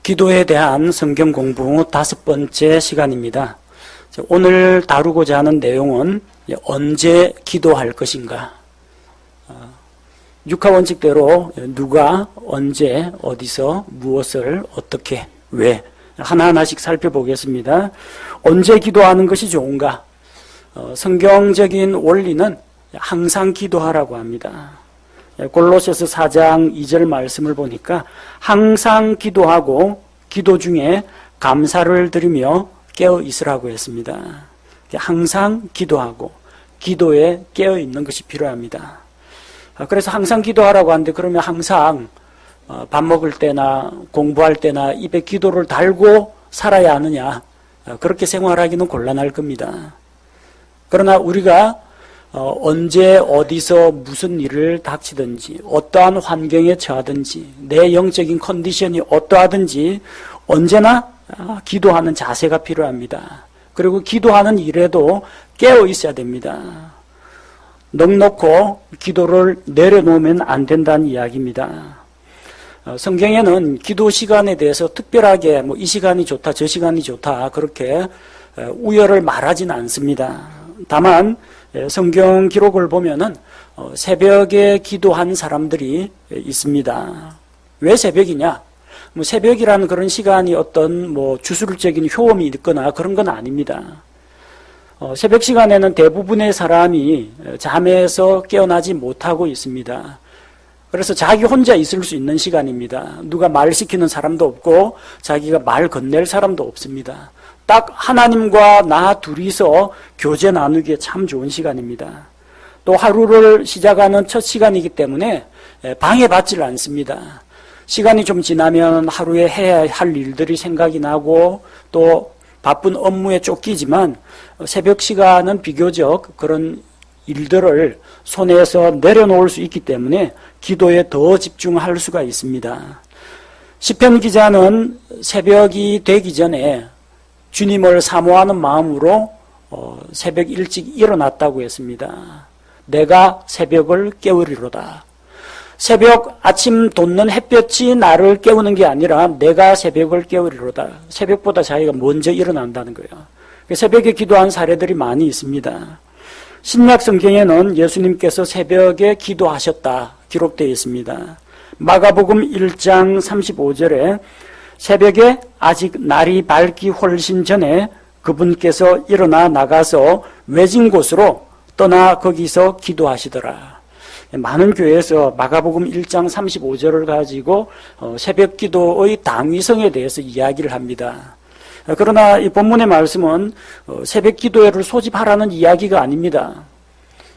기도에 대한 성경 공부 5번째 시간입니다. 오늘 다루고자 하는 내용은 언제 기도할 것인가. 육하 원칙대로 누가, 언제, 어디서, 무엇을, 어떻게, 왜 하나하나씩 살펴보겠습니다. 언제 기도하는 것이 좋은가? 성경적인 원리는 항상 기도하라고 합니다. 골로새서 4장 2절 말씀을 보니까 항상 기도하고 기도 중에 감사를 드리며 깨어 있으라고 했습니다. 항상 기도하고 기도에 깨어 있는 것이 필요합니다. 그래서 항상 기도하라고 하는데 그러면 항상 밥 먹을 때나 공부할 때나 입에 기도를 달고 살아야 하느냐? 그렇게 생활하기는 곤란할 겁니다. 그러나 우리가 언제 어디서 무슨 일을 닥치든지 어떠한 환경에 처하든지 내 영적인 컨디션이 어떠하든지 언제나 기도하는 자세가 필요합니다. 그리고 기도하는 일에도 깨어 있어야 됩니다. 넋놓고 기도를 내려놓으면 안 된다는 이야기입니다. 성경에는 기도 시간에 대해서 특별하게 이 시간이 좋다 저 시간이 좋다 그렇게 우열을 말하지는 않습니다. 다만 성경 기록을 보면은 새벽에 기도한 사람들이 있습니다. 왜 새벽이냐? 새벽이라는 그런 시간이 어떤 주술적인 효험이 있거나 그런 건 아닙니다. 새벽 시간에는 대부분의 사람이 잠에서 깨어나지 못하고 있습니다. 그래서 자기 혼자 있을 수 있는 시간입니다. 누가 말 시키는 사람도 없고 자기가 말 건넬 사람도 없습니다. 딱 하나님과 나 둘이서 교제 나누기에 참 좋은 시간입니다. 또 하루를 시작하는 첫 시간이기 때문에 방해받지를 않습니다. 시간이 좀 지나면 하루에 해야 할 일들이 생각이 나고 또 바쁜 업무에 쫓기지만 새벽 시간은 비교적 그런 일들을 손에서 내려놓을 수 있기 때문에 기도에 더 집중할 수가 있습니다. 시편 기자는 새벽이 되기 전에 주님을 사모하는 마음으로 새벽 일찍 일어났다고 했습니다. 내가 새벽을 깨우리로다. 새벽 아침 돋는 햇볕이 나를 깨우는 게 아니라 내가 새벽을 깨우리로다. 새벽보다 자기가 먼저 일어난다는 거예요. 새벽에 기도한 사례들이 많이 있습니다. 신약 성경에는 예수님께서 새벽에 기도하셨다 기록되어 있습니다. 마가복음 1장 35절에 새벽에 아직 날이 밝기 훨씬 전에 그분께서 일어나 나가서 외진 곳으로 떠나 거기서 기도하시더라. 많은 교회에서 마가복음 1장 35절을 가지고 새벽 기도의 당위성에 대해서 이야기를 합니다. 그러나 이 본문의 말씀은 새벽 기도회를 소집하라는 이야기가 아닙니다.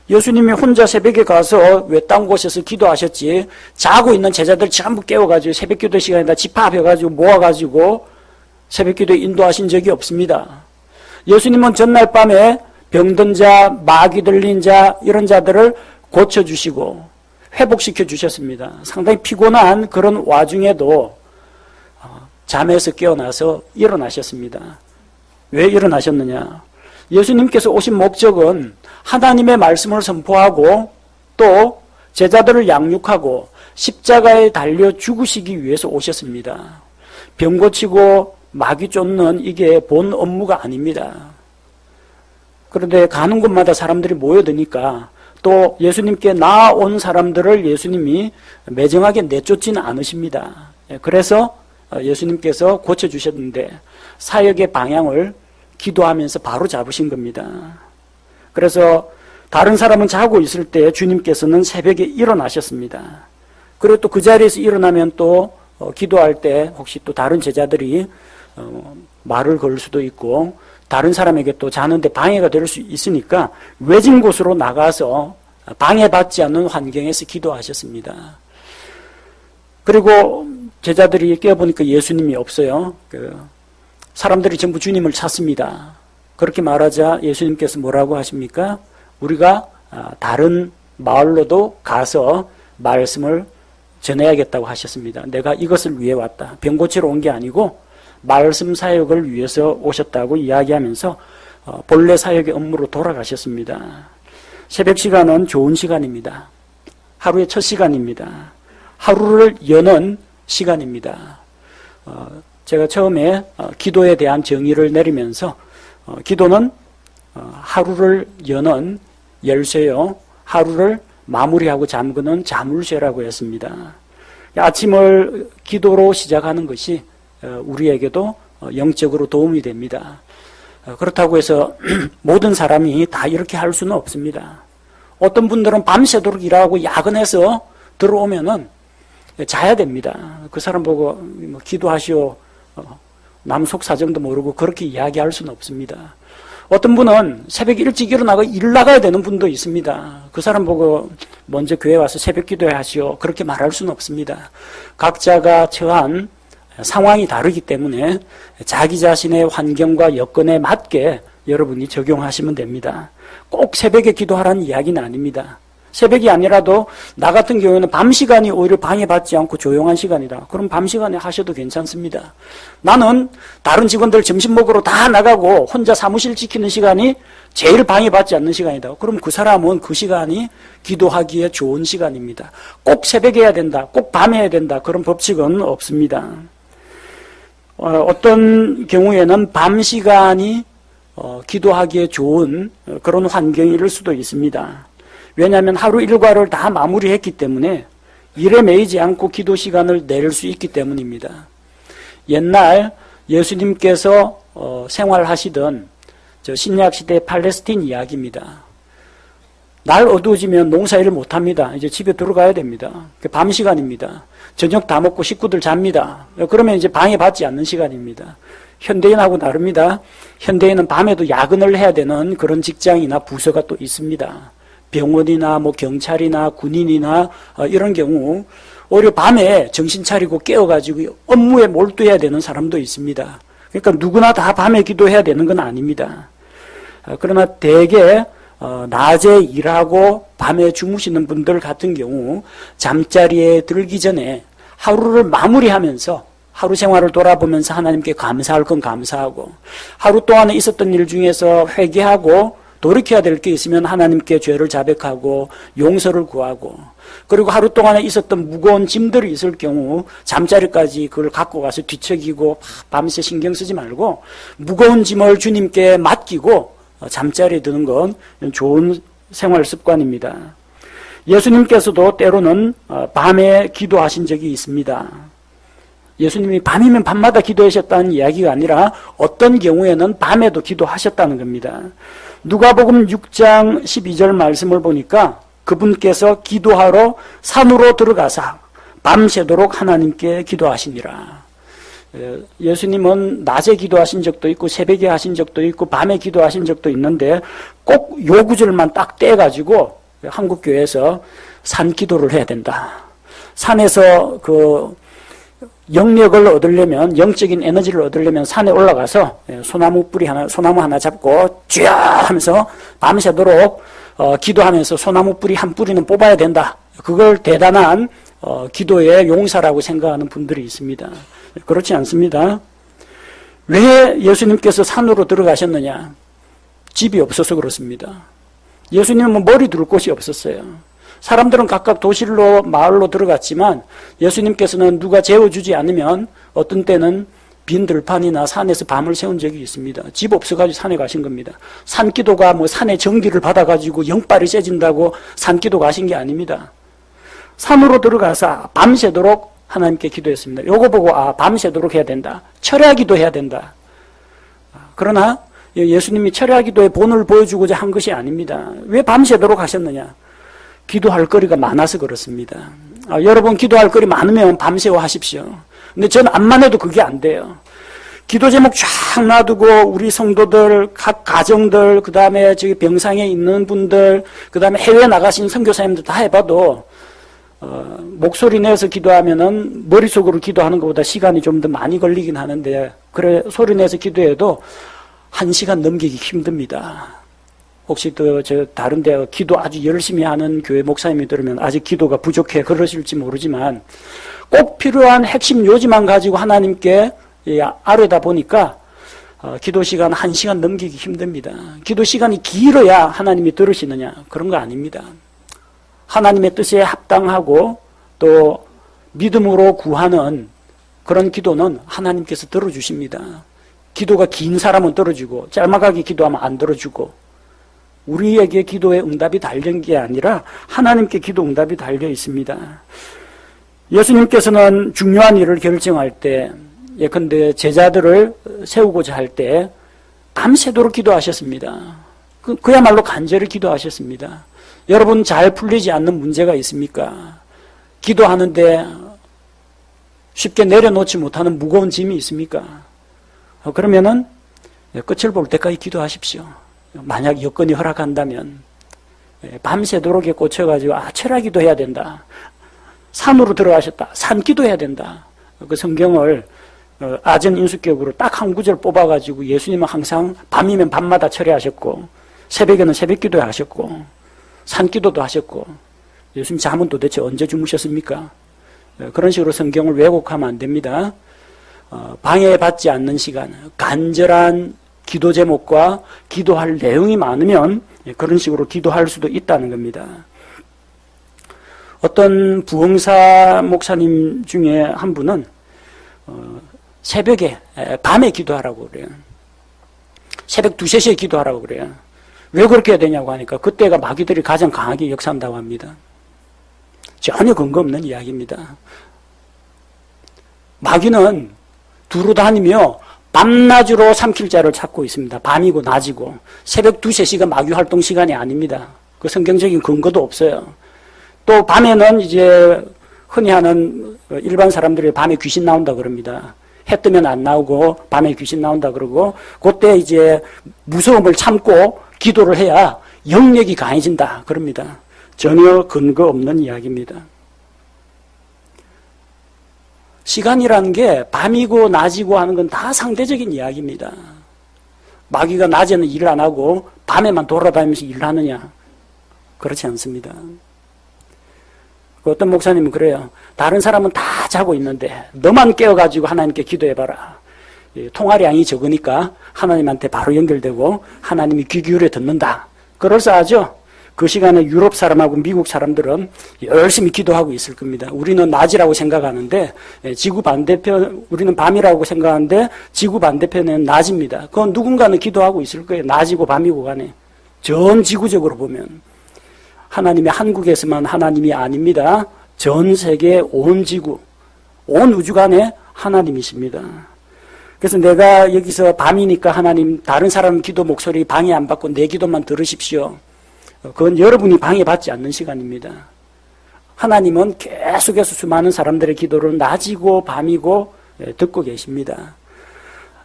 예수님이 혼자 새벽에 가서 외딴 곳에서 기도하셨지 자고 있는 제자들 전부 깨워가지고 새벽 기도 시간에다 집합해가지고 모아가지고 새벽 기도에 인도하신 적이 없습니다. 예수님은 전날 밤에 병든 자, 마귀 들린 자 이런 자들을 고쳐주시고 회복시켜 주셨습니다. 상당히 피곤한 그런 와중에도 잠에서 깨어나서 일어나셨습니다. 왜 일어나셨느냐? 예수님께서 오신 목적은 하나님의 말씀을 선포하고 또 제자들을 양육하고 십자가에 달려 죽으시기 위해서 오셨습니다. 병 고치고 마귀 쫓는 이게 본 업무가 아닙니다. 그런데 가는 곳마다 사람들이 모여드니까 또 예수님께 나아온 사람들을 예수님이 매정하게 내쫓지는 않으십니다. 그래서 예수님께서 고쳐주셨는데 사역의 방향을 기도하면서 바로 잡으신 겁니다. 그래서 다른 사람은 자고 있을 때 주님께서는 새벽에 일어나셨습니다. 그리고 또 그 자리에서 일어나면 또 기도할 때 혹시 또 다른 제자들이 말을 걸 수도 있고 다른 사람에게 또 자는데 방해가 될 수 있으니까 외진 곳으로 나가서 방해받지 않는 환경에서 기도하셨습니다. 그리고 제자들이 깨어보니까 예수님이 없어요. 사람들이 전부 주님을 찾습니다. 그렇게 말하자 예수님께서 뭐라고 하십니까? 우리가 다른 마을로도 가서 말씀을 전해야겠다고 하셨습니다. 내가 이것을 위해 왔다. 병 고치러 온 게 아니고 말씀 사역을 위해서 오셨다고 이야기하면서 본래 사역의 업무로 돌아가셨습니다. 새벽 시간은 좋은 시간입니다. 하루의 첫 시간입니다. 하루를 여는 시간입니다. 제가 처음에 기도에 대한 정의를 내리면서 기도는 하루를 여는 열쇠요, 하루를 마무리하고 잠그는 자물쇠라고 했습니다. 아침을 기도로 시작하는 것이 우리에게도 영적으로 도움이 됩니다. 그렇다고 해서 모든 사람이 다 이렇게 할 수는 없습니다. 어떤 분들은 밤새도록 일하고 야근해서 들어오면은 자야 됩니다. 그 사람 보고 기도하시오, 남 속 사정도 모르고 그렇게 이야기할 수는 없습니다. 어떤 분은 새벽 일찍 일어나고 일 나가야 되는 분도 있습니다. 그 사람 보고 먼저 교회 와서 새벽 기도해 하시오, 그렇게 말할 수는 없습니다. 각자가 처한 상황이 다르기 때문에 자기 자신의 환경과 여건에 맞게 여러분이 적용하시면 됩니다. 꼭 새벽에 기도하라는 이야기는 아닙니다. 새벽이 아니라도 나 같은 경우에는 밤 시간이 오히려 방해받지 않고 조용한 시간이다. 그럼 밤 시간에 하셔도 괜찮습니다. 나는 다른 직원들 점심 먹으러 다 나가고 혼자 사무실 지키는 시간이 제일 방해받지 않는 시간이다. 그럼 그 사람은 그 시간이 기도하기에 좋은 시간입니다. 꼭 새벽에 해야 된다, 꼭 밤에 해야 된다, 그런 법칙은 없습니다. 어떤 경우에는 밤 시간이 기도하기에 좋은 그런 환경일 수도 있습니다. 왜냐하면 하루 일과를 다 마무리했기 때문에 일에 매이지 않고 기도 시간을 낼 수 있기 때문입니다. 옛날 예수님께서 생활하시던 신약시대 팔레스틴 이야기입니다. 날 어두워지면 농사일을 못합니다. 이제 집에 들어가야 됩니다. 밤 시간입니다. 저녁 다 먹고 식구들 잡니다. 그러면 이제 방해받지 않는 시간입니다. 현대인하고 다릅니다. 현대인은 밤에도 야근을 해야 되는 그런 직장이나 부서가 또 있습니다. 병원이나 경찰이나 군인이나 이런 경우 오히려 밤에 정신 차리고 깨어가지고 업무에 몰두해야 되는 사람도 있습니다. 그러니까 누구나 다 밤에 기도해야 되는 건 아닙니다. 그러나 대개 낮에 일하고 밤에 주무시는 분들 같은 경우 잠자리에 들기 전에 하루를 마무리하면서 하루 생활을 돌아보면서 하나님께 감사할 건 감사하고, 하루 동안에 있었던 일 중에서 회개하고 돌이켜야 될 게 있으면 하나님께 죄를 자백하고 용서를 구하고, 그리고 하루 동안에 있었던 무거운 짐들이 있을 경우 잠자리까지 그걸 갖고 가서 뒤척이고 밤새 신경 쓰지 말고 무거운 짐을 주님께 맡기고 잠자리에 드는 건 좋은 생활 습관입니다. 예수님께서도 때로는 밤에 기도하신 적이 있습니다. 예수님이 밤이면 밤마다 기도하셨다는 이야기가 아니라 어떤 경우에는 밤에도 기도하셨다는 겁니다. 누가복음 6장 12절 말씀을 보니까 그분께서 기도하러 산으로 들어가사 밤새도록 하나님께 기도하시니라. 예수님은 낮에 기도하신 적도 있고 새벽에 하신 적도 있고 밤에 기도하신 적도 있는데 꼭 요 구절만 딱 떼가지고 한국교회에서 산 기도를 해야 된다. 산에서 영력을 얻으려면, 영적인 에너지를 얻으려면 산에 올라가서 소나무 하나 잡고 쥐야 하면서 밤새도록 기도하면서 소나무 뿌리 한 뿌리는 뽑아야 된다. 그걸 대단한 기도의 용사라고 생각하는 분들이 있습니다. 그렇지 않습니다. 왜 예수님께서 산으로 들어가셨느냐? 집이 없어서 그렇습니다. 예수님은 머리 둘 곳이 없었어요. 사람들은 각각 도시로 마을로 들어갔지만 예수님께서는 누가 재워주지 않으면 어떤 때는 빈 들판이나 산에서 밤을 새운 적이 있습니다. 집 없어가지고 산에 가신 겁니다. 산기도가 산의 전기를 받아가지고 영빨이 세진다고 산기도가 하신 게 아닙니다. 산으로 들어가서 밤새도록 하나님께 기도했습니다. 요거 보고 밤새도록 해야 된다. 철야기도 해야 된다. 그러나 예수님이 철야기도의 본을 보여주고자 한 것이 아닙니다. 왜 밤새도록 하셨느냐? 기도할 거리가 많아서 그렇습니다. 여러분 기도할 거리 많으면 밤새워 하십시오. 근데 저는 암만 해도 그게 안 돼요. 기도 제목 쫙 놔두고 우리 성도들, 각 가정들, 그 다음에 저기 병상에 있는 분들, 그 다음에 해외 나가신 선교사님들 다 해봐도 목소리 내서 기도하면은 머릿속으로 기도하는 것보다 시간이 좀 더 많이 걸리긴 하는데, 그래 소리 내서 기도해도 1시간 넘기기 힘듭니다. 혹시 다른 데 기도 아주 열심히 하는 교회 목사님이 들으면 아직 기도가 부족해 그러실지 모르지만 꼭 필요한 핵심 요지만 가지고 하나님께 아뢰다 보니까 기도 시간 1시간 넘기기 힘듭니다. 기도 시간이 길어야 하나님이 들으시느냐? 그런 거 아닙니다. 하나님의 뜻에 합당하고 또 믿음으로 구하는 그런 기도는 하나님께서 들어주십니다. 기도가 긴 사람은 들어주고 짤막하게 기도하면 안 들어주고 우리에게 기도의 응답이 달린 게 아니라 하나님께 기도 응답이 달려 있습니다. 예수님께서는 중요한 일을 결정할 때 예컨대 제자들을 세우고자 할 때 밤새도록 기도하셨습니다. 그야말로 간절히 기도하셨습니다. 여러분 잘 풀리지 않는 문제가 있습니까? 기도하는데 쉽게 내려놓지 못하는 무거운 짐이 있습니까? 그러면은 끝을 볼 때까지 기도하십시오. 만약 여건이 허락한다면 밤새도록에 꽂혀가지고 철야기도 해야 된다. 산으로 들어가셨다. 산기도 해야 된다. 그 성경을 아전 인수격으로 딱 한 구절 뽑아가지고 예수님은 항상 밤이면 밤마다 철야하셨고 새벽에는 새벽기도 하셨고 산기도도 하셨고 예수님 잠은 도대체 언제 주무셨습니까? 그런 식으로 성경을 왜곡하면 안 됩니다. 방해받지 않는 시간, 간절한 기도 제목과 기도할 내용이 많으면 그런 식으로 기도할 수도 있다는 겁니다. 어떤 부흥사 목사님 중에 한 분은 새벽에, 밤에 기도하라고 그래요. 새벽 2, 3시에 기도하라고 그래요. 왜 그렇게 해야 되냐고 하니까 그때가 마귀들이 가장 강하게 역사한다고 합니다. 전혀 근거 없는 이야기입니다. 마귀는 두루 다니며 밤낮으로 삼킬 자를 찾고 있습니다. 밤이고 낮이고. 새벽 2, 3시가 마귀 활동 시간이 아닙니다. 그 성경적인 근거도 없어요. 또 밤에는 이제 흔히 하는 일반 사람들이 밤에 귀신 나온다 그럽니다. 해 뜨면 안 나오고 밤에 귀신 나온다 그러고 그때 이제 무서움을 참고 기도를 해야 영력이 강해진다 그럽니다. 전혀 근거 없는 이야기입니다. 시간이라는 게 밤이고 낮이고 하는 건 다 상대적인 이야기입니다. 마귀가 낮에는 일을 안 하고 밤에만 돌아다니면서 일을 하느냐? 그렇지 않습니다. 어떤 목사님은 그래요. 다른 사람은 다 자고 있는데 너만 깨어가지고 하나님께 기도해봐라. 통화량이 적으니까 하나님한테 바로 연결되고 하나님이 귀 기울여 듣는다. 그럴싸하죠? 그 시간에 유럽 사람하고 미국 사람들은 열심히 기도하고 있을 겁니다. 우리는 낮이라고 생각하는데 지구 반대편, 우리는 밤이라고 생각하는데 지구 반대편은 낮입니다. 그건 누군가는 기도하고 있을 거예요. 낮이고 밤이고 간에. 전 지구적으로 보면. 하나님이 한국에서만 하나님이 아닙니다. 전 세계 온 지구, 온 우주간에 하나님이십니다. 그래서 내가 여기서 밤이니까 하나님 다른 사람 기도 목소리 방해 안 받고 내 기도만 들으십시오. 그건 여러분이 방해받지 않는 시간입니다. 하나님은 계속해서 수많은 사람들의 기도를 낮이고 밤이고 듣고 계십니다.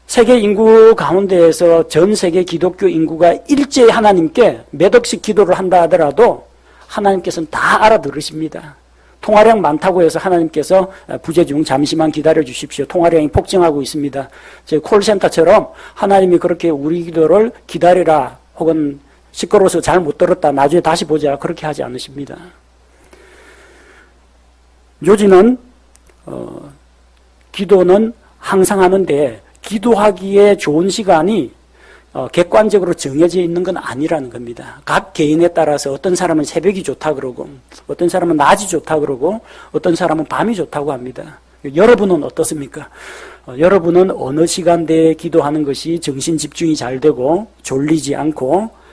세계 인구 가운데에서 전 세계 기독교 인구가 일제히 하나님께 몇 억씩 기도를 한다 하더라도 하나님께서는 다 알아들으십니다. 통화량 많다고 해서 하나님께서 부재중 잠시만 기다려 주십시오. 통화량이 폭증하고 있습니다. 제 콜센터처럼 하나님이 그렇게 우리 기도를 기다리라 혹은 시끄러워서 잘 못 들었다 나중에 다시 보자 그렇게 하지 않으십니다. 요지는 기도는 항상 하는데 기도하기에 좋은 시간이 객관적으로 정해져 있는 건 아니라는 겁니다. 각 개인에 따라서 어떤 사람은 새벽이 좋다 그러고 어떤 사람은 낮이 좋다 그러고 어떤 사람은 밤이 좋다고 합니다. 여러분은 어떻습니까? 여러분은 어느 시간대에 기도하는 것이 정신 집중이 잘 되고 졸리지 않고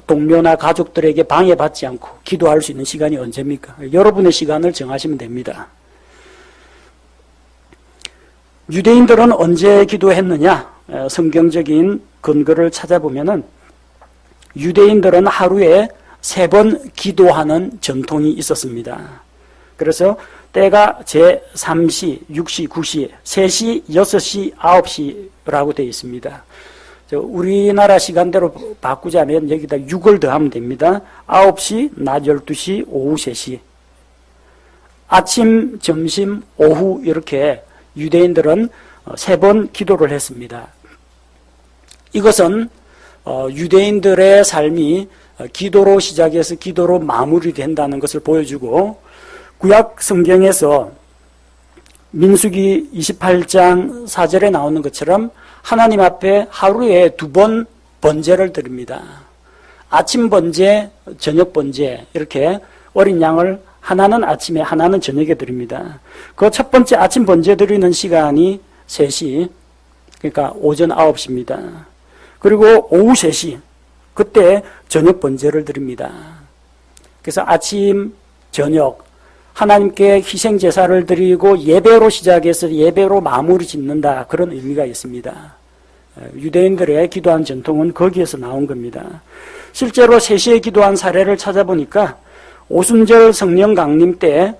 동료나 가족들에게 방해받지 않고 기도할 수 있는 시간이 언제입니까? 여러분의 시간을 정하시면 됩니다. 유대인들은 언제 기도했느냐? 성경적인 근거를 찾아보면은 유대인들은 하루에 3번 기도하는 전통이 있었습니다. 그래서 때가 제3시, 6시, 9시, 3시, 6시, 9시라고 되어 있습니다. 우리나라 시간대로 바꾸자면 여기다 6을 더하면 됩니다. 9시, 낮 12시, 오후 3시. 아침, 점심, 오후 이렇게 유대인들은 3번 기도를 했습니다. 이것은 유대인들의 삶이 기도로 시작해서 기도로 마무리된다는 것을 보여주고 구약 성경에서 민수기 28장 4절에 나오는 것처럼 하나님 앞에 하루에 2번 번제를 드립니다. 아침 번제, 저녁 번제 이렇게 어린 양을 하나는 아침에, 하나는 저녁에 드립니다. 그 첫 번째 아침 번제 드리는 시간이 3시, 그러니까 오전 9시입니다. 그리고 오후 3시, 그때 저녁 번제를 드립니다. 그래서 아침, 저녁, 하나님께 희생 제사를 드리고 예배로 시작해서 예배로 마무리 짓는다. 그런 의미가 있습니다. 유대인들의 기도한 전통은 거기에서 나온 겁니다. 실제로 3시에 기도한 사례를 찾아보니까 오순절 성령 강림 때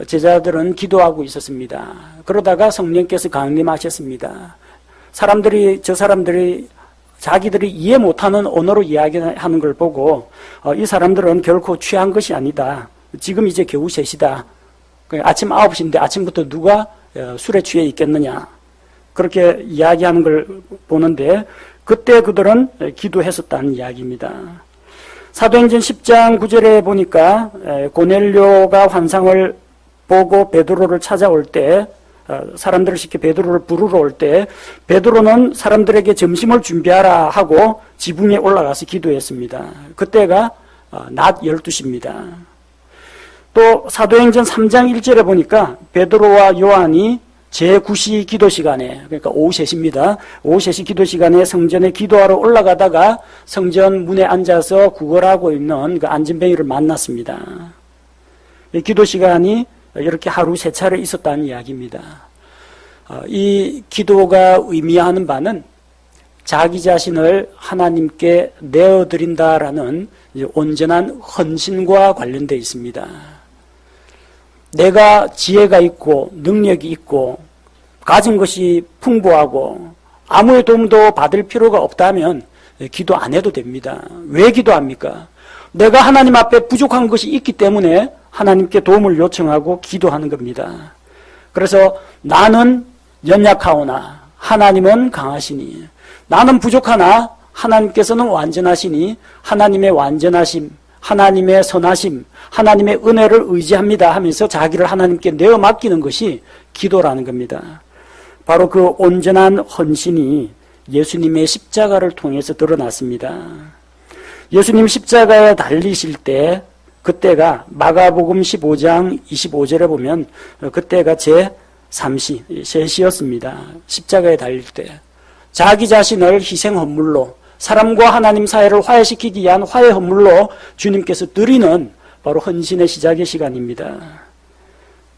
제자들은 기도하고 있었습니다. 그러다가 성령께서 강림하셨습니다. 저 사람들이 자기들이 이해 못하는 언어로 이야기하는 걸 보고 이 사람들은 결코 취한 것이 아니다. 지금 이제 겨우 3시다. 아침 9시인데 아침부터 누가 술에 취해 있겠느냐. 그렇게 이야기하는 걸 보는데 그때 그들은 기도했었다는 이야기입니다. 사도행전 10장 9절에 보니까 고넬료가 환상을 보고 베드로를 찾아올 때 사람들을 시켜 베드로를 부르러 올 때 베드로는 사람들에게 점심을 준비하라 하고 지붕에 올라가서 기도했습니다. 그때가 낮 12시입니다. 또 사도행전 3장 1절에 보니까 베드로와 요한이 제9시 기도 시간에, 그러니까 오후 3시입니다. 오후 3시 기도 시간에 성전에 기도하러 올라가다가 성전 문에 앉아서 구걸하고 있는 그 안진뱅이를 만났습니다. 이 기도 시간이 이렇게 하루 3차례 있었다는 이야기입니다. 이 기도가 의미하는 바는 자기 자신을 하나님께 내어드린다라는 온전한 헌신과 관련되어 있습니다. 내가 지혜가 있고 능력이 있고 가진 것이 풍부하고 아무의 도움도 받을 필요가 없다면 기도 안 해도 됩니다. 왜 기도합니까? 내가 하나님 앞에 부족한 것이 있기 때문에 하나님께 도움을 요청하고 기도하는 겁니다. 그래서 나는 연약하오나 하나님은 강하시니, 나는 부족하나 하나님께서는 완전하시니 하나님의 완전하심, 하나님의 선하심, 하나님의 은혜를 의지합니다 하면서 자기를 하나님께 내어 맡기는 것이 기도라는 겁니다. 바로 그 온전한 헌신이 예수님의 십자가를 통해서 드러났습니다. 예수님 십자가에 달리실 때 그때가 마가복음 15장 25절에 보면 그때가 제3시, 3시였습니다. 십자가에 달릴 때 자기 자신을 희생 헌물로 사람과 하나님 사이를 화해시키기 위한 화해 헌물로 주님께서 드리는 바로 헌신의 시작의 시간입니다.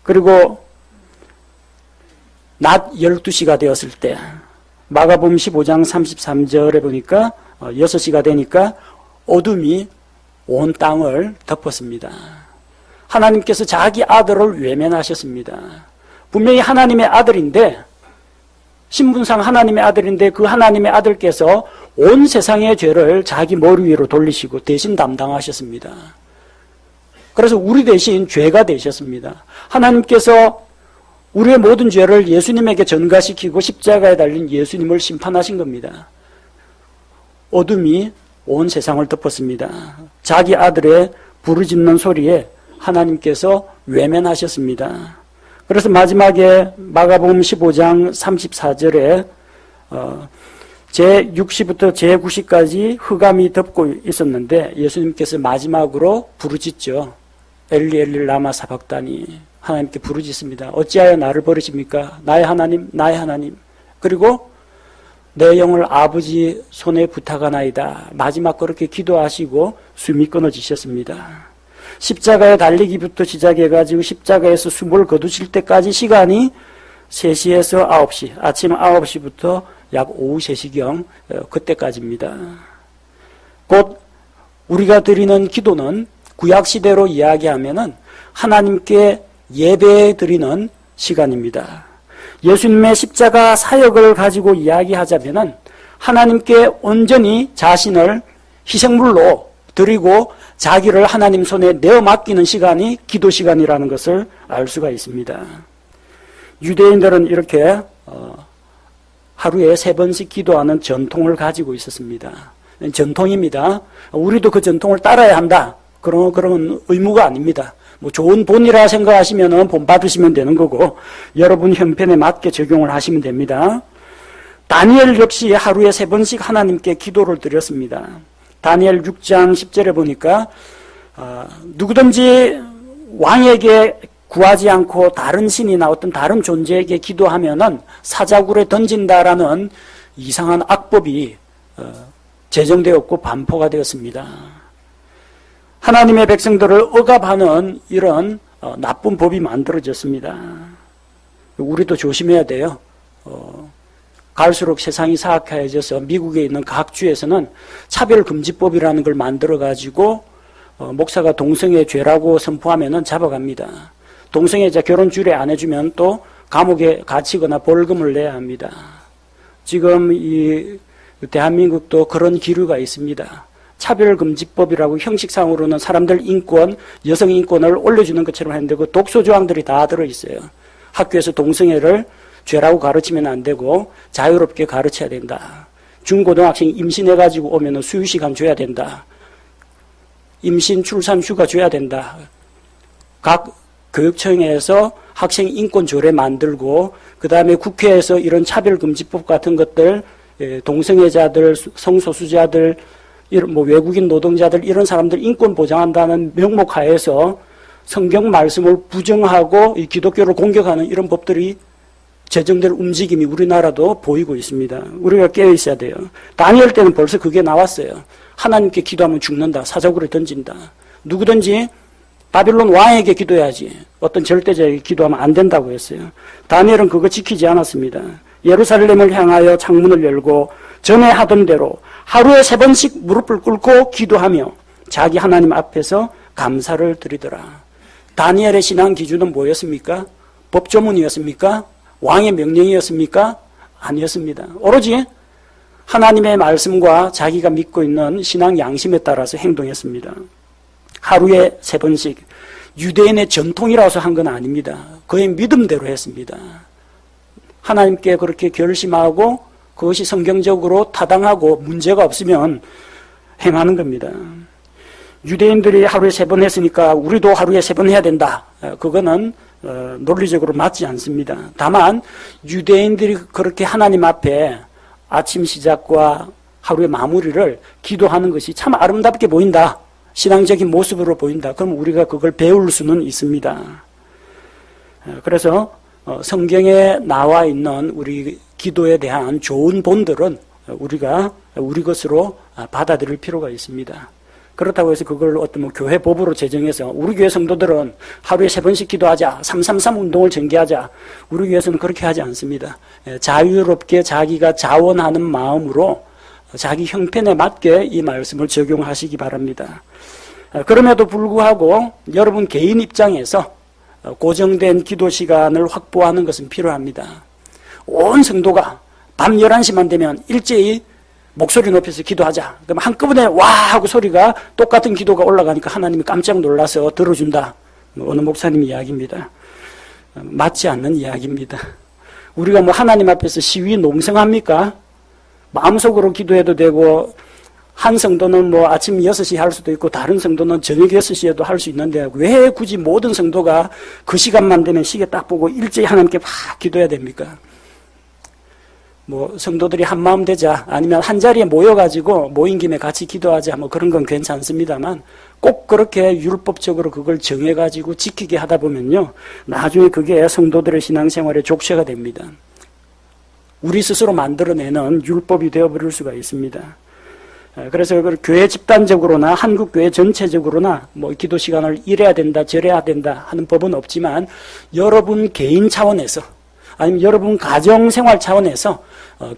그리고 낮 12시가 되었을 때 마가복음 15장 33절에 보니까 6시가 되니까 어둠이 온 땅을 덮었습니다. 하나님께서 자기 아들을 외면하셨습니다. 분명히 하나님의 아들인데, 신분상 하나님의 아들인데 그 하나님의 아들께서 온 세상의 죄를 자기 머리 위로 돌리시고 대신 담당하셨습니다. 그래서 우리 대신 죄가 되셨습니다. 하나님께서 우리의 모든 죄를 예수님에게 전가시키고 십자가에 달린 예수님을 심판하신 겁니다. 어둠이 온 세상을 덮었습니다. 자기 아들의 부르짖는 소리에 하나님께서 외면하셨습니다. 그래서 마지막에 마가복음 15장 34절에 제6시부터 제9시까지 흑암이 덮고 있었는데 예수님께서 마지막으로 부르짖죠. 엘리 엘리 라마 사박다니, 하나님께 부르짖습니다. 어찌하여 나를 버리십니까? 나의 하나님, 나의 하나님. 그리고 내 영을 아버지 손에 부탁하나이다. 마지막 그렇게 기도하시고 숨이 끊어지셨습니다. 십자가에 달리기부터 시작해가지고 십자가에서 숨을 거두실 때까지 시간이 3시에서 9시, 아침 9시부터 약 오후 3시경 그때까지입니다. 곧 우리가 드리는 기도는 구약시대로 이야기하면은 하나님께 예배 드리는 시간입니다. 예수님의 십자가 사역을 가지고 이야기하자면은 하나님께 온전히 자신을 희생물로 드리고 자기를 하나님 손에 내어 맡기는 시간이 기도 시간이라는 것을 알 수가 있습니다. 유대인들은 이렇게 하루에 3번씩 기도하는 전통을 가지고 있었습니다. 전통입니다. 우리도 그 전통을 따라야 한다. 그런 의무가 아닙니다. 뭐 좋은 본이라 생각하시면 본 받으시면 되는 거고 여러분 형편에 맞게 적용을 하시면 됩니다. 다니엘 역시 하루에 3번씩 하나님께 기도를 드렸습니다. 다니엘 6장 10절에 보니까 누구든지 왕에게 구하지 않고 다른 신이나 어떤 다른 존재에게 기도하면은 사자굴에 던진다라는 이상한 악법이 제정되었고 반포가 되었습니다. 하나님의 백성들을 억압하는 이런 나쁜 법이 만들어졌습니다. 우리도 조심해야 돼요. 갈수록 세상이 사악해져서 미국에 있는 각 주에서는 차별금지법이라는 걸 만들어가지고 목사가 동성애 죄라고 선포하면은 잡아갑니다. 동성애자 결혼 주례 안 해주면 또 감옥에 갇히거나 벌금을 내야 합니다. 지금 이 대한민국도 그런 기류가 있습니다. 차별금지법이라고 형식상으로는 사람들 인권, 여성 인권을 올려주는 것처럼 했는데 그 독소조항들이 다 들어있어요. 학교에서 동성애를 죄라고 가르치면 안 되고 자유롭게 가르쳐야 된다. 중고등학생 임신해가지고 오면 수유시간 줘야 된다. 임신, 출산, 휴가 줘야 된다. 각 교육청에서 학생 인권 조례 만들고 그 다음에 국회에서 이런 차별금지법 같은 것들, 동성애자들, 성소수자들, 이런 뭐 외국인 노동자들 이런 사람들 인권 보장한다는 명목 하에서 성경 말씀을 부정하고 이 기독교를 공격하는 이런 법들이 제정될 움직임이 우리나라도 보이고 있습니다. 우리가 깨어 있어야 돼요. 다니엘 때는 벌써 그게 나왔어요. 하나님께 기도하면 죽는다. 사자굴에 던진다. 누구든지 바빌론 왕에게 기도해야지 어떤 절대자에게 기도하면 안 된다고 했어요. 다니엘은 그거 지키지 않았습니다. 예루살렘을 향하여 창문을 열고 전에 하던 대로 하루에 3번씩 무릎을 꿇고 기도하며 자기 하나님 앞에서 감사를 드리더라. 다니엘의 신앙 기준은 뭐였습니까? 법조문이었습니까? 왕의 명령이었습니까? 아니었습니다. 오로지 하나님의 말씀과 자기가 믿고 있는 신앙 양심에 따라서 행동했습니다. 하루에 3번씩 유대인의 전통이라서 한 건 아닙니다. 그의 믿음대로 했습니다. 하나님께 그렇게 결심하고 그것이 성경적으로 타당하고 문제가 없으면 행하는 겁니다. 유대인들이 하루에 3번 했으니까 우리도 하루에 3번 해야 된다. 그거는 논리적으로 맞지 않습니다. 다만 유대인들이 그렇게 하나님 앞에 아침 시작과 하루의 마무리를 기도하는 것이 참 아름답게 보인다. 신앙적인 모습으로 보인다. 그럼 우리가 그걸 배울 수는 있습니다. 그래서 성경에 나와 있는 우리 기도에 대한 좋은 본들은 우리가 우리 것으로 받아들일 필요가 있습니다. 그렇다고 해서 그걸 어떤 뭐 교회 법으로 제정해서 우리 교회 성도들은 하루에 3번씩 기도하자, 333 운동을 전개하자. 우리 교회에서는 그렇게 하지 않습니다. 자유롭게 자기가 자원하는 마음으로 자기 형편에 맞게 이 말씀을 적용하시기 바랍니다. 그럼에도 불구하고 여러분 개인 입장에서 고정된 기도 시간을 확보하는 것은 필요합니다. 온 성도가 밤 11시만 되면 일제히 목소리 높여서 기도하자. 그럼 한꺼번에 와 하고 소리가 똑같은 기도가 올라가니까 하나님이 깜짝 놀라서 들어준다. 어느 목사님 이야기입니다. 맞지 않는 이야기입니다. 우리가 뭐 하나님 앞에서 시위 농성합니까? 마음속으로 기도해도 되고 한 성도는 뭐 아침 6시 할 수도 있고 다른 성도는 저녁 6시에도 할 수 있는데 왜 굳이 모든 성도가 그 시간만 되면 시계 딱 보고 일제히 하나님께 막 기도해야 됩니까? 뭐 성도들이 한 마음 되자 아니면 한 자리에 모여가지고 모인 김에 같이 기도하자 뭐 그런 건 괜찮습니다만 꼭 그렇게 율법적으로 그걸 정해가지고 지키게 하다 보면요 나중에 그게 성도들의 신앙생활에 족쇄가 됩니다. 우리 스스로 만들어내는 율법이 되어버릴 수가 있습니다. 그래서 교회 집단적으로나 한국교회 전체적으로나 뭐 기도 시간을 이래야 된다 저래야 된다 하는 법은 없지만 여러분 개인 차원에서 아니면 여러분 가정생활 차원에서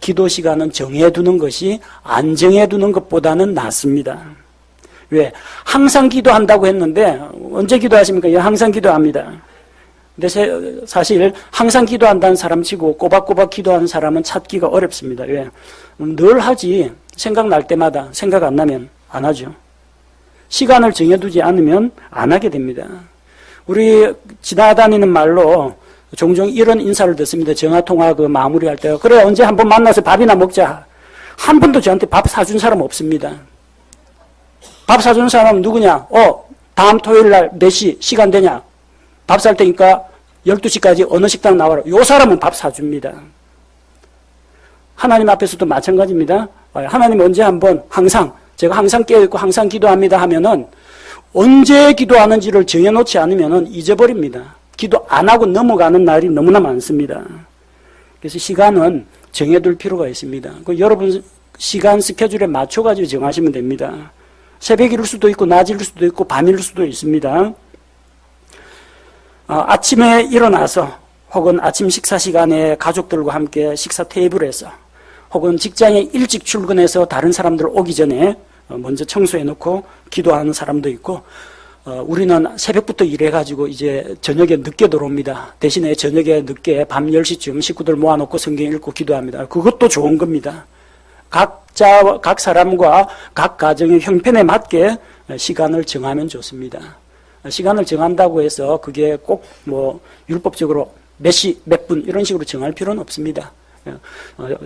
기도 시간은 정해두는 것이 안 정해두는 것보다는 낫습니다. 왜? 항상 기도한다고 했는데 언제 기도하십니까? 항상 기도합니다. 근데 사실 항상 기도한다는 사람 치고 꼬박꼬박 기도하는 사람은 찾기가 어렵습니다. 왜? 늘 하지. 생각날 때마다 생각 안 나면 안 하죠. 시간을 정해두지 않으면 안 하게 됩니다. 우리 지나다니는 말로 종종 이런 인사를 듣습니다. 전화통화 그 마무리할 때. 그래, 언제 한번 만나서 밥이나 먹자. 한 번도 저한테 밥 사준 사람 없습니다. 밥 사준 사람은 누구냐? 다음 토요일 날 몇 시 시간 되냐? 밥 살 테니까 12시까지 어느 식당 나와라. 요 사람은 밥 사줍니다. 하나님 앞에서도 마찬가지입니다. 하나님 언제 한번 항상 제가 항상 깨어있고 항상 기도합니다 하면은 언제 기도하는지를 정해놓지 않으면 잊어버립니다. 기도 안 하고 넘어가는 날이 너무나 많습니다. 그래서 시간은 정해둘 필요가 있습니다. 여러분 시간 스케줄에 맞춰가지고 정하시면 됩니다. 새벽일 수도 있고 낮일 수도 있고 밤일 수도 있습니다. 아침에 일어나서 혹은 아침 식사 시간에 가족들과 함께 식사 테이블에서 혹은 직장에 일찍 출근해서 다른 사람들 오기 전에 먼저 청소해놓고 기도하는 사람도 있고, 우리는 새벽부터 일해가지고 이제 저녁에 늦게 들어옵니다. 대신에 저녁에 늦게 밤 10시쯤 식구들 모아놓고 성경 읽고 기도합니다. 그것도 좋은 겁니다. 각 사람과 각 가정의 형편에 맞게 시간을 정하면 좋습니다. 시간을 정한다고 해서 그게 꼭 율법적으로 몇 시, 몇 분 이런 식으로 정할 필요는 없습니다.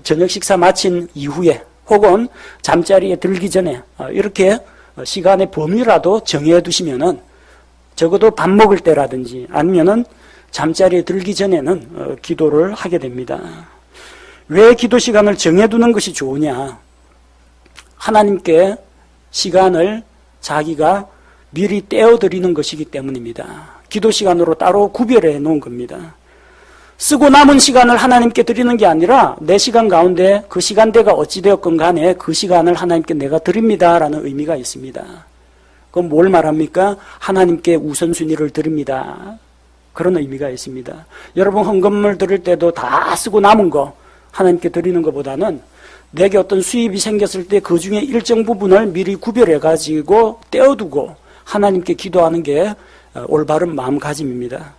저녁 식사 마친 이후에 혹은 잠자리에 들기 전에 이렇게 시간의 범위라도 정해 두시면은 적어도 밥 먹을 때라든지 아니면은 잠자리에 들기 전에는 기도를 하게 됩니다. 왜 기도 시간을 정해 두는 것이 좋으냐? 하나님께 시간을 자기가 미리 떼어드리는 것이기 때문입니다. 기도 시간으로 따로 구별해 놓은 겁니다. 쓰고 남은 시간을 하나님께 드리는 게 아니라 내 시간 가운데 그 시간대가 어찌되었건 간에 그 시간을 하나님께 내가 드립니다라는 의미가 있습니다. 그건 뭘 말합니까? 하나님께 우선순위를 드립니다. 그런 의미가 있습니다. 여러분 헌금을 드릴 때도 다 쓰고 남은 거 하나님께 드리는 것보다는 내게 어떤 수입이 생겼을 때 그 중에 일정 부분을 미리 구별해 가지고 떼어두고 하나님께 기도하는 게 올바른 마음가짐입니다.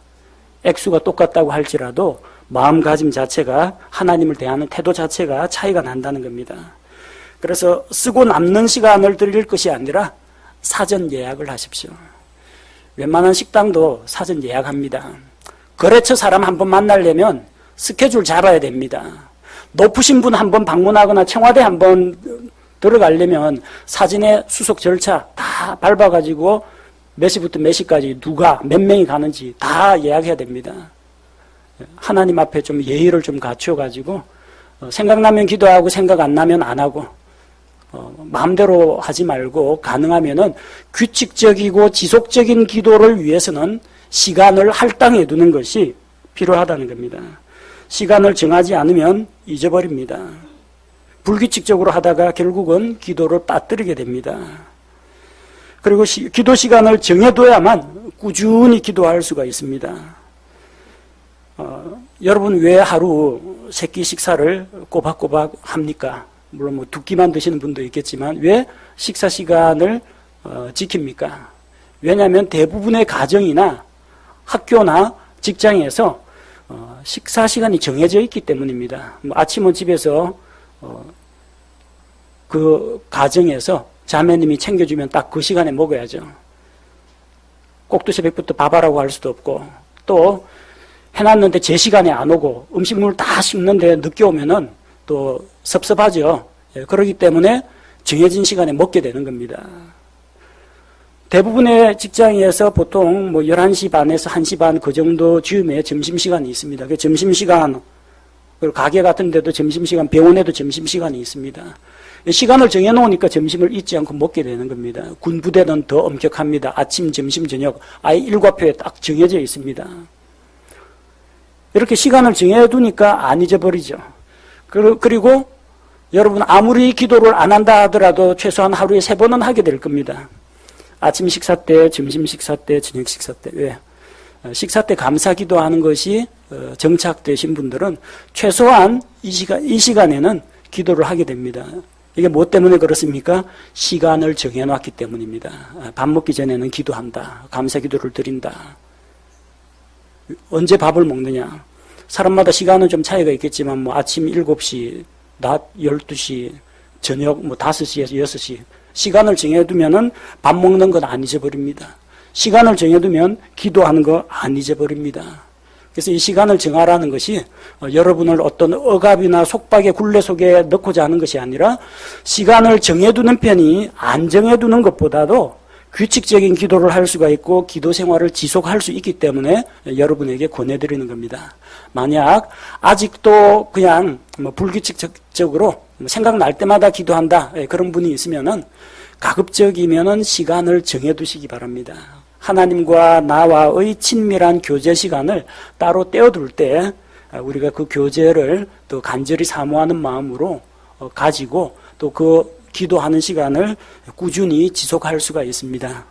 액수가 똑같다고 할지라도 마음가짐 자체가 하나님을 대하는 태도 자체가 차이가 난다는 겁니다. 그래서 쓰고 남는 시간을 드릴 것이 아니라 사전 예약을 하십시오. 웬만한 식당도 사전 예약합니다. 거래처 사람 한번 만나려면 스케줄 잡아야 됩니다. 높으신 분 한번 방문하거나 청와대 한번 들어가려면 사전에 수속 절차 다 밟아가지고 몇 시부터 몇 시까지 누가 몇 명이 가는지 다 예약해야 됩니다. 하나님 앞에 좀 예의를 좀 갖춰가지고 생각나면 기도하고 생각 안 나면 안 하고 마음대로 하지 말고 가능하면은 규칙적이고 지속적인 기도를 위해서는 시간을 할당해 두는 것이 필요하다는 겁니다. 시간을 정하지 않으면 잊어버립니다. 불규칙적으로 하다가 결국은 기도를 빠뜨리게 됩니다. 그리고 기도 시간을 정해둬야만 꾸준히 기도할 수가 있습니다. 여러분 왜 하루 세끼 식사를 꼬박꼬박 합니까? 물론 두 끼만 드시는 분도 있겠지만 왜 식사 시간을 지킵니까? 왜냐하면 대부분의 가정이나 학교나 직장에서 식사 시간이 정해져 있기 때문입니다. 아침은 집에서 그 가정에서 자매님이 챙겨주면 딱 그 시간에 먹어야죠. 꼭두 새벽부터 밥하라고 할 수도 없고 또 해놨는데 제 시간에 안 오고 음식물 다 씹는데 늦게 오면은 또 섭섭하죠. 그렇기 때문에 정해진 시간에 먹게 되는 겁니다. 대부분의 직장에서 보통 11시 반에서 1시 반 그 정도 즈음에 점심시간이 있습니다. 그 점심시간, 가게 같은 데도 점심시간, 병원에도 점심시간이 있습니다. 시간을 정해놓으니까 점심을 잊지 않고 먹게 되는 겁니다. 군부대는 더 엄격합니다. 아침, 점심, 저녁 아예 일과표에 딱 정해져 있습니다. 이렇게 시간을 정해두니까 안 잊어버리죠. 그리고 여러분 아무리 기도를 안 한다 하더라도 최소한 하루에 3번은 하게 될 겁니다. 아침 식사 때, 점심 식사 때, 저녁 식사 때. 왜? 식사 때 감사 기도하는 것이 정착되신 분들은 최소한 이 시간에는 기도를 하게 됩니다. 이게 뭐 때문에 그렇습니까? 시간을 정해놨기 때문입니다. 밥 먹기 전에는 기도한다. 감사 기도를 드린다. 언제 밥을 먹느냐? 사람마다 시간은 좀 차이가 있겠지만 아침 7시, 낮 12시, 저녁 5시에서 6시 시간을 정해두면은 밥 먹는 건 안 잊어버립니다. 시간을 정해두면 기도하는 거 안 잊어버립니다. 그래서 이 시간을 정하라는 것이 여러분을 어떤 억압이나 속박의 굴레 속에 넣고자 하는 것이 아니라 시간을 정해두는 편이 안 정해두는 것보다도 규칙적인 기도를 할 수가 있고 기도 생활을 지속할 수 있기 때문에 여러분에게 권해드리는 겁니다. 만약 아직도 그냥 불규칙적으로 생각날 때마다 기도한다 그런 분이 있으면은 가급적이면은 시간을 정해두시기 바랍니다. 하나님과 나와의 친밀한 교제 시간을 따로 떼어둘 때 우리가 그 교제를 또 간절히 사모하는 마음으로 가지고 또 그 기도하는 시간을 꾸준히 지속할 수가 있습니다.